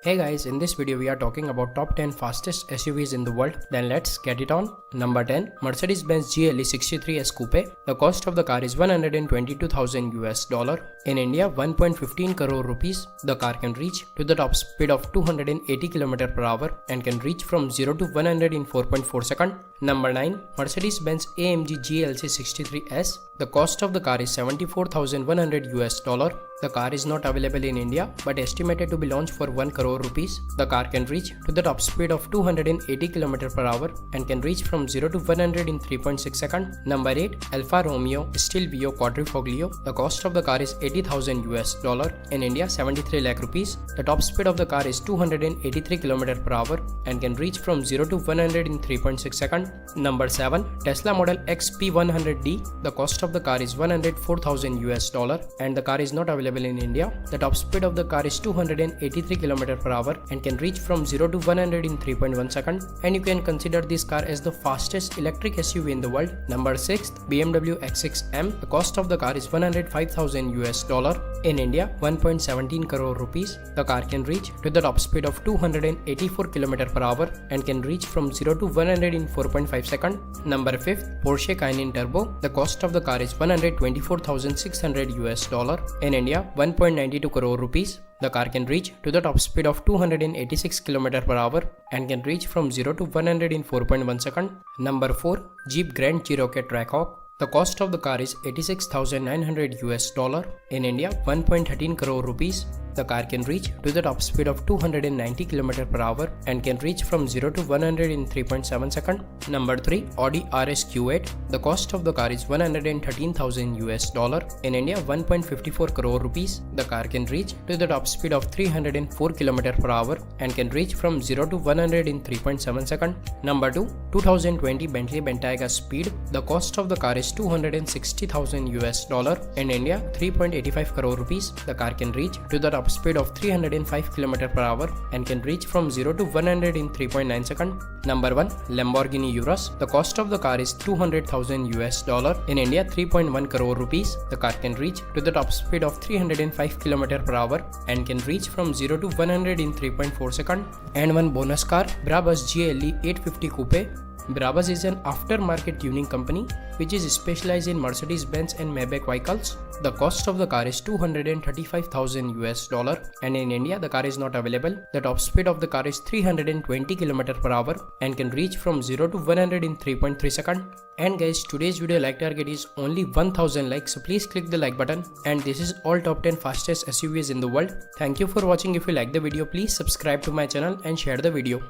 Hey guys, in this video we are talking about top 10 fastest SUVs in the world. Then let's get it on. Number 10, Mercedes-Benz GLE 63S Coupe. The cost of the car is 122,000 US dollar. In India, 1.15 crore rupees. The car can reach to the top speed of 280 km per hour and can reach from 0 to 100 in 4.4 seconds. Number 9, Mercedes-Benz AMG GLC 63S. The cost of the car is 74,100 US dollar. The car is not available in India but estimated to be launched for 1 crore rupees. The car can reach to the top speed of 280 km per hour and can reach from 0 to 100 in 3.6 seconds. Number 8, Alfa Romeo Stelvio Quadrifoglio. The cost of the car is 80,000 US dollar. In India, 73 lakh rupees. The top speed of the car is 283 km per hour and can reach from 0 to 100 in 3.6 seconds. Number 7, Tesla Model X P100D. The cost of the car is 104,000 US dollar and the car is not available in India. The top speed of the car is 283 km per hour and can reach from 0 to 100 in 3.1 seconds. And you can consider this car as the fastest electric SUV in the world. Number 6, BMW X6M. The cost of the car is 105,000 US dollar. In India, 1.17 crore rupees. The car can reach to the top speed of 284 km per hour and can reach from 0 to 100 in 4.5 seconds. Number 5, Porsche Cayenne Turbo. The cost of the car is 124,600 US dollar. In India, 1.92 crore rupees. The car can reach to the top speed of 286 km per hour and can reach from 0 to 100 in 4.1 seconds. Number 4, Jeep Grand Cherokee Trackhawk. The cost of the car is 86,900 US dollar. In India, 1.13 crore rupees. The car can reach to the top speed of 290 km per hour and can reach from 0 to 100 in 3.7 seconds. Number 3, Audi RS Q8. The cost of the car is 113,000 US dollar. In India, 1.54 crore rupees. The car can reach to the top speed of 304 km per hour and can reach from 0 to 100 in 3.7 seconds. Number 2, 2020 Bentley Bentayga Speed. The cost of the car is 260,000 US dollar. In India, 3.85 crore rupees. The car can reach to the top speed of 305 km per hour and can reach from 0 to 100 in 3.9 seconds. Number 1, Lamborghini Urus. The cost of the car is 200,000 US dollar. In India, 3.1 crore rupees. The car can reach to the top speed of 305 km per hour and can reach from 0 to 100 in 3.4 seconds. And one bonus car, Brabus GLE 850 Coupe. Brabus is an aftermarket tuning company which is specialized in Mercedes-Benz and Maybach vehicles. The cost of the car is 235,000 US dollar and in India the car is not available. The top speed of the car is 320 km per hour and can reach from 0 to 100 in 3.3 seconds. And guys, today's video like target is only 1000 likes, so please click the like button. And this is all top 10 fastest SUVs in the world. Thank you for watching. If you like the video, please subscribe to my channel and share the video.